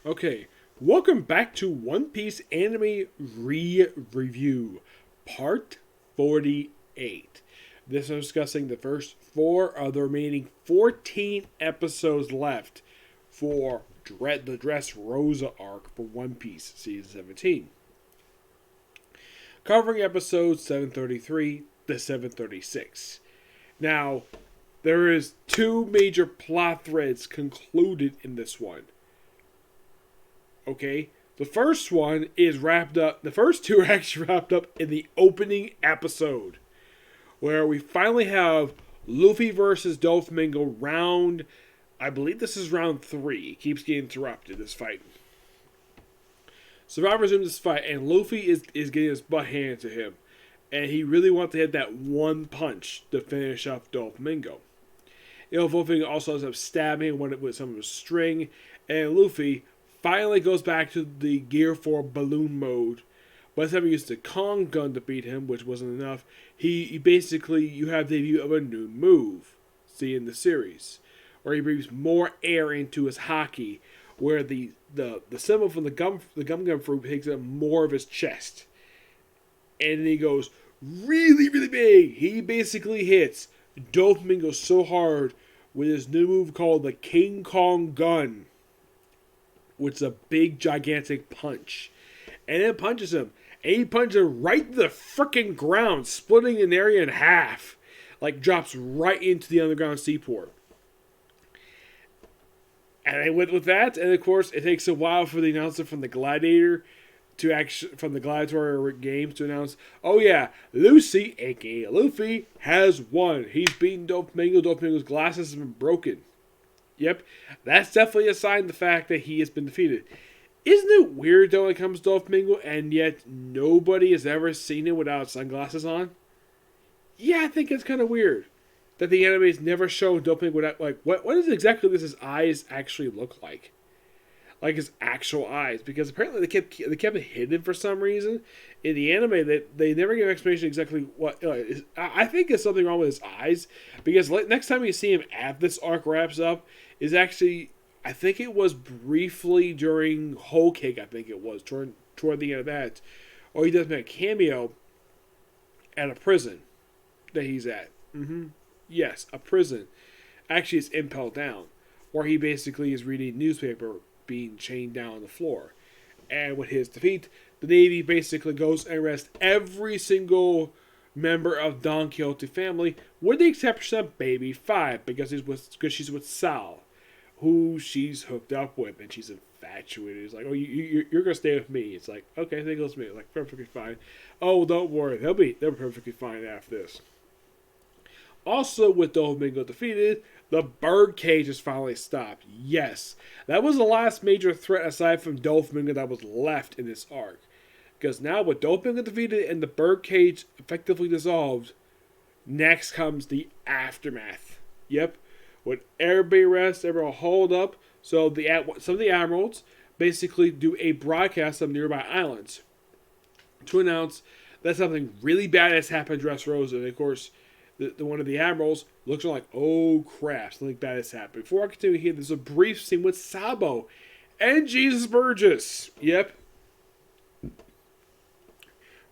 Okay, welcome back to One Piece Anime Review, Part 48. This is discussing the first four of the remaining 14 episodes left for the Dressrosa arc for One Piece Season 17. Covering episodes 733 to 736. Now, there is two major plot threads concluded in this one. Okay, the first one is wrapped up. The first two are actually wrapped up in the opening episode, where we finally have Luffy versus Doflamingo round. I believe this is round 3. It keeps getting interrupted. This fight. Survivor resumes this fight, and Luffy is getting his butt handed to him, and he really wants to hit that one punch to finish off Doflamingo. Doflamingo also ends up stabbing one with some of his string, and Luffy finally goes back to the Gear 4 balloon mode. But instead of using the Kong gun to beat him, which wasn't enough, he basically, you have the debut of a new move, see in the series, where he breathes more air into his haki, where the symbol from the gum fruit takes up more of his chest. And then he goes really, really big. He basically hits Doflamingo so hard with his new move called the King Kong gun, which is a big, gigantic punch. And it punches him. And he punches him right to the freaking ground, splitting an area in half. Like, drops right into the underground seaport. And I went with that. And, of course, it takes a while for the announcer from the Gladiator from the Gladiator games to announce, oh yeah, Lucy, a.k.a. Luffy, has won. He's beaten Doflamingo. Doflamingo's glasses have been broken. Yep, that's definitely a sign of the fact that he has been defeated. Isn't it weird, though, when it comes to Doflamingo, and yet nobody has ever seen him without sunglasses on? Yeah, I think it's kind of weird that the anime's never shown Doflamingo without, like, what is exactly this his eyes actually look like? Like his actual eyes, because apparently they kept it hidden for some reason. In the anime, they never give an explanation exactly what. I think there's something wrong with his eyes, because next time you see him after this arc wraps up is actually, I think it was briefly during Whole Cake. I think it was toward the end of that, or he does make a cameo at a prison that he's at. Yes, a prison. Actually, it's Impel Down, where he basically is reading newspaper, being chained down on the floor. And with his defeat, the Navy basically goes and arrests every single member of Don Quixote family, with the exception of Baby 5, because she's with Sal, who she's hooked up with, and she's infatuated. It's like, oh, you're gonna stay with me. It's like, okay, stay close to me. Like, perfectly fine. Oh, don't worry, they're perfectly fine after this. Also, with Doflamingo defeated, the birdcage is finally stopped. Yes, that was the last major threat aside from Doflamingo that was left in this arc. Because now with Doflamingo defeated and the birdcage effectively dissolved, next comes the aftermath. Yep, when everybody rests, everyone hold up. So some of the admirals basically do a broadcast of nearby islands to announce that something really bad has happened to Dressrosa. And of course, the one of the admirals looks like, oh crap, something bad has happened. Before I continue here, there's a brief scene with Sabo and Jesus Burgess. Yep.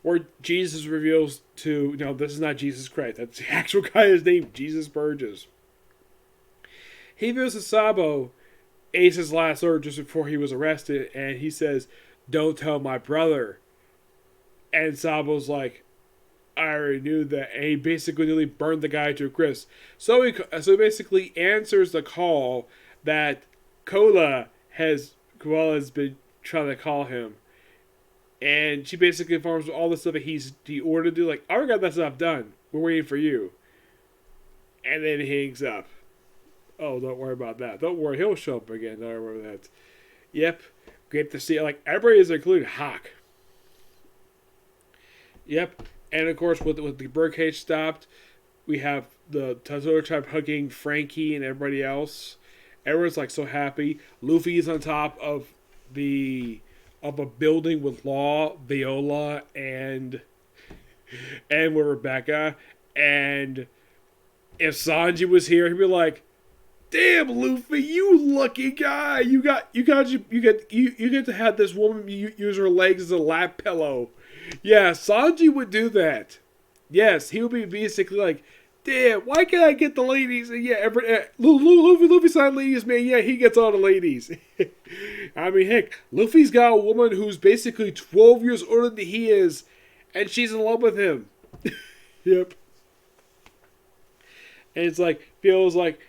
Where Jesus reveals to, no, this is not Jesus Christ. That's the actual guy, his name, Jesus Burgess. He reveals to Sabo Ace's last word just before he was arrested, and he says, don't tell my brother. And Sabo's like, I already knew that, and he basically nearly burned the guy to a crisp. So he basically answers the call that Koala has been trying to call him, and she basically informs all the stuff that he ordered to do. Like, I already got that stuff done. We're waiting for you. And then he hangs up. Oh, don't worry about that. Don't worry, he'll show up again. Don't worry about that. Yep, great to see. Like, everybody is including Hawk. Yep. And of course, with the birdcage stopped, we have the Tazoro tribe hugging Frankie and everybody else. Everyone's like so happy. Luffy is on top of a building with Law, Viola, and with Rebecca. And if Sanji was here, he'd be like, damn, Luffy, you lucky guy. You get to have this woman use her legs as a lap pillow. Yeah, Sanji would do that. Yes, he would be basically like, damn, why can't I get the ladies? And yeah, Luffy's not ladies, man. Yeah, he gets all the ladies. I mean, heck, Luffy's got a woman who's basically 12 years older than he is, and she's in love with him. Yep. And it's like, feels like,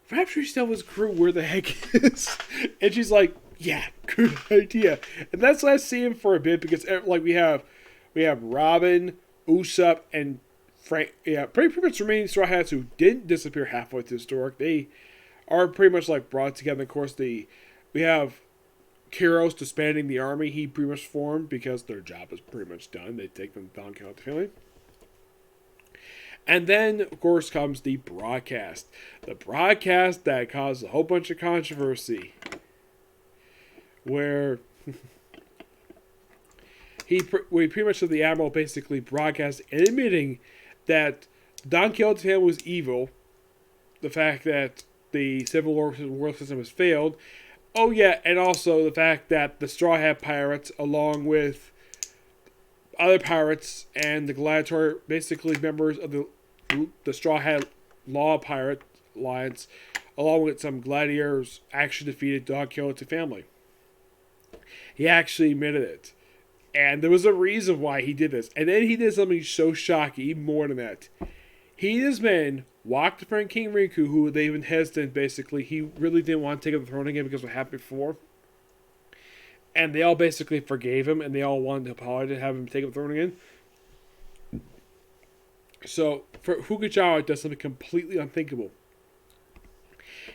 perhaps we should tell his crew where the heck is. And she's like, yeah, good idea. And that's last scene for a bit because like we have Robin, Usopp, and Frank. Yeah, pretty much remaining Straw Hats who didn't disappear halfway through the story. They are pretty much like brought together. Of course, we have Kiros disbanding the army he pretty much formed because their job is pretty much done. They take them down to the family. And then, of course, comes the broadcast. The broadcast that caused a whole bunch of controversy. Where we pretty much said the Admiral basically broadcast admitting that Don Quixote was evil. The fact that the civil war system has failed. Oh yeah, and also the fact that the Straw Hat Pirates, along with other pirates and the gladiator, basically members of the Straw Hat Law Pirate Alliance, along with some gladiators, actually defeated Don Quixote's family. He actually admitted it. And there was a reason why he did this. And then he did something so shocking, even more than that. He and his men walked in front of King Riku, who they've been hesitant, basically. He really didn't want to take up the throne again because of what happened before. And they all basically forgave him, and they all wanted to apologize to have him take up the throne again. So, for Fukugawa does something completely unthinkable.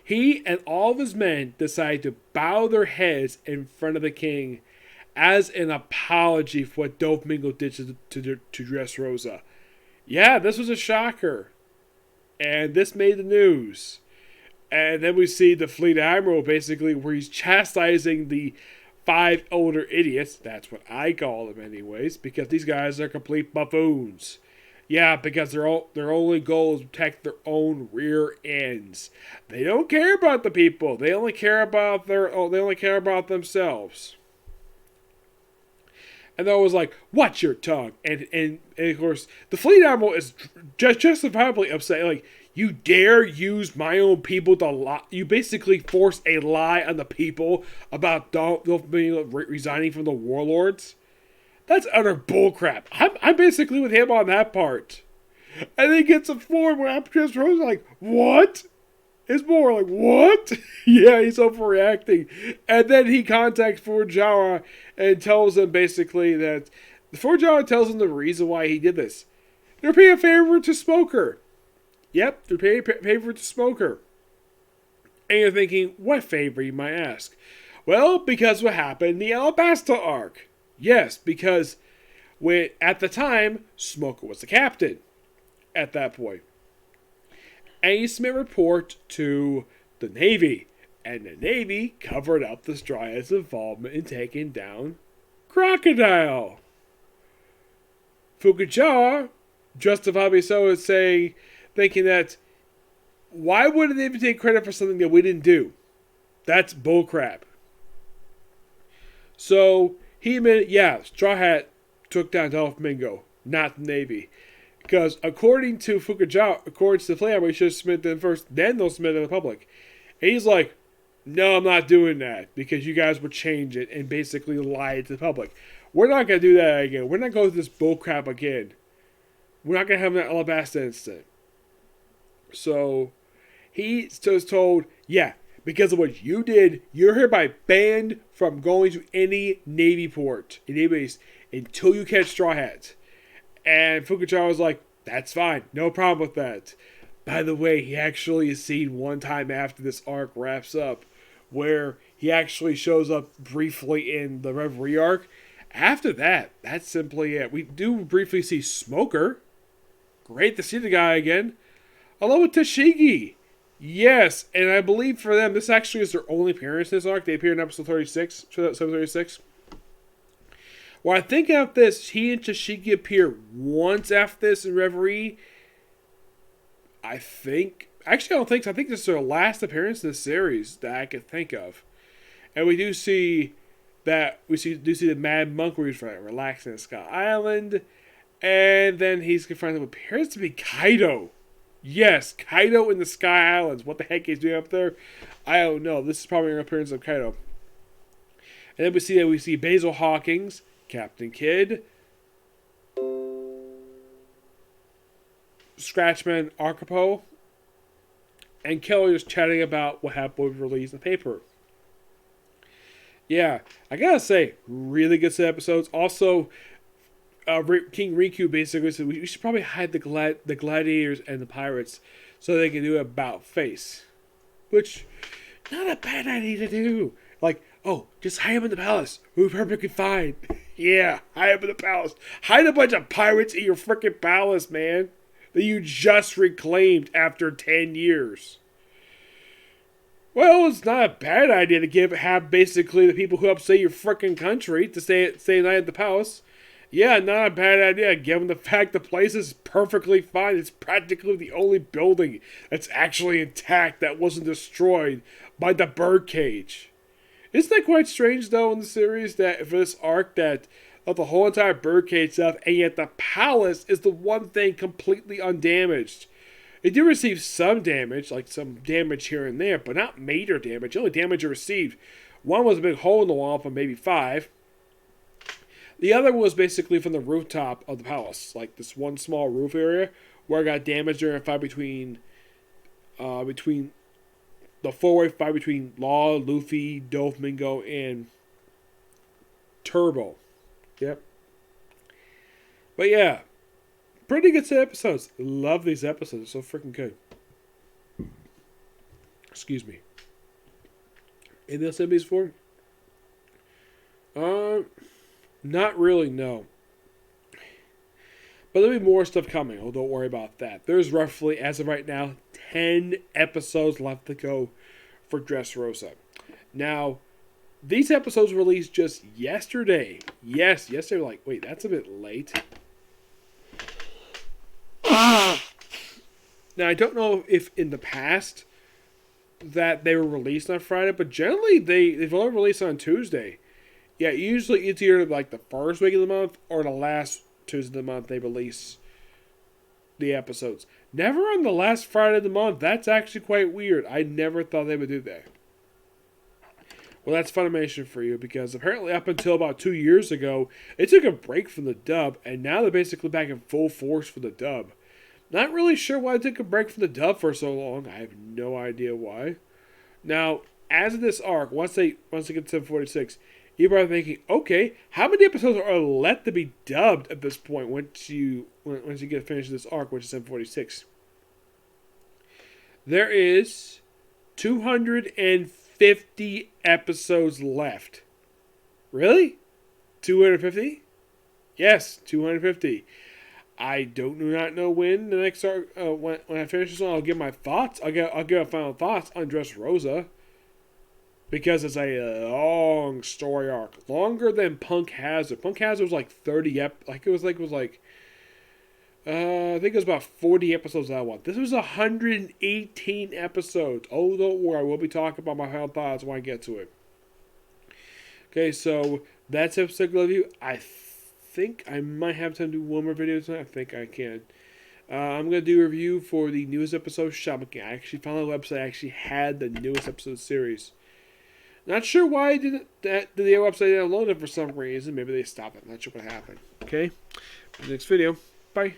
He and all of his men decide to bow their heads in front of the king as an apology for what Doflamingo did to Dressrosa. Yeah, this was a shocker. And this made the news. And then we see the Fleet Admiral basically where he's chastising the 5 older idiots. That's what I call them anyways, because these guys are complete buffoons. Yeah, because their only goal is to protect their own rear ends. They don't care about the people. They only care about themselves. And they're always like, watch your tongue. And of course, the Fleet Admiral is justifiably upset. Like, you dare use my own people to lie. You basically force a lie on the people about resigning from the warlords. That's utter bullcrap. I'm basically with him on that part. And then he gets informed when Dressrosa Rose like, what? It's more like, what? Yeah, he's overreacting. And then he contacts Fujiwara and tells him basically that Fujiwara tells him the reason why he did this. They're paying a favor to Smoker. Yep, they're paying a favor to Smoker. And you're thinking, what favor, you might ask? Well, because what happened in the Alabasta arc. Yes, because at the time, Smoker was the captain at that point. And he submitted a report to the Navy. And the Navy covered up the Straw Hats' involvement in taking down Crocodile. Fukugawa, justifiably so, is thinking that, why would the Navy take credit for something that we didn't do? That's bullcrap. So, he admitted, yeah, Straw Hat took down Doflamingo, not the Navy. Because according to Fukugawa, according to the plan, we should submit them first, then they'll submit it to the public. And he's like, no, I'm not doing that, because you guys would change it and basically lie to the public. We're not going to do that again. We're not going through this bullcrap again. We're not going to have that Alabasta incident. So, he was told, yeah, because of what you did, you're hereby banned from going to any Navy port, Navy base, until you catch Straw Hats. And Fukugawa was like, that's fine, no problem with that. By the way, he actually is seen one time after this arc wraps up, where he actually shows up briefly in the Reverie arc. After that, that's simply it. We do briefly see Smoker. Great to see the guy again. Along with Tashigi. Yes, and I believe for them, this actually is their only appearance in this arc. They appear in episode 36, 736. Well, I think after this, he and Tashigi appear once after this in Reverie. I think Actually, I don't think so. I think this is their last appearance in the series that I can think of. And we do see the Mad Monk where he's relaxing at Skull Island, and then he's confronted with what appears to be Kaido. Yes, Kaido in the Sky Islands. What the heck he's doing up there? I don't know. This is probably an appearance of Kaido. And then we see Basil Hawkins, Captain Kidd, Scratchman Arcapo, and Kelly just chatting about what happened with release in the paper. Yeah, I gotta say, really good set of episodes. Also, King Riku basically said we should probably hide the gladiators and the pirates so they can do an about face. Which, not a bad idea to do. Like, oh, just hide them in the palace. We're perfectly fine. Yeah, hide them in the palace. Hide a bunch of pirates in your freaking palace, man. That you just reclaimed after 10 years. Well, it's not a bad idea to have basically the people who upset your freaking country to stay the night at the palace. Yeah, not a bad idea, given the fact the place is perfectly fine. It's practically the only building that's actually intact that wasn't destroyed by the birdcage. Isn't that quite strange, though, in the series, that for this arc, that the whole entire birdcage stuff, and yet the palace is the one thing completely undamaged? It did receive some damage, like some damage here and there, but not major damage. The only damage it received, one was a big hole in the wall from maybe 5. The other was basically from the rooftop of the palace, like this one small roof area where it got damaged during a fight between the four-way fight between Law, Luffy, Doflamingo, and Turbo. Yep. But yeah, pretty good set of episodes. Love these episodes. They're so freaking good. Excuse me. Anything else anybody's for? Not really, no. But there'll be more stuff coming. Oh, don't worry about that. There's roughly, as of right now, 10 episodes left to go for Dressrosa. Now, these episodes were released just yesterday. Yes, yesterday. Like, wait, that's a bit late. Now, I don't know if in the past that they were released on Friday, but generally they've only released on Tuesday. Yeah, usually it's either like the first week of the month or the last Tuesday of the month they release the episodes. Never on the last Friday of the month. That's actually quite weird. I never thought they would do that. Well, that's Funimation for you, because apparently up until about 2 years ago, they took a break from the dub, and now they're basically back in full force for the dub. Not really sure why they took a break from the dub for so long. I have no idea why. Now, as of this arc, once they get to 746, you're probably thinking, okay, how many episodes are left to be dubbed at this point once you get finished this arc, which is 746? There is 250 episodes left. Really? 250? Yes, 250. I do not know when the next arc. When I finish this one, I'll give my thoughts. I'll give my final thoughts on Dressrosa, because it's a long story arc, longer than Punk Hazard. Punk Hazard was like 30 I think it was about 40 episodes that one. This was 118 episodes. Oh, don't worry, we'll be talking about my final thoughts when I get to it. Okay, so that's episode review. I think I might have time to do one more video tonight. I think I can. I'm going to do a review for the newest episode of Shaman. I actually found the website actually had the newest episode series. Not sure why I didn't. The website didn't load it for some reason. Maybe they stopped it. Not sure what happened. Okay. Next video. Bye.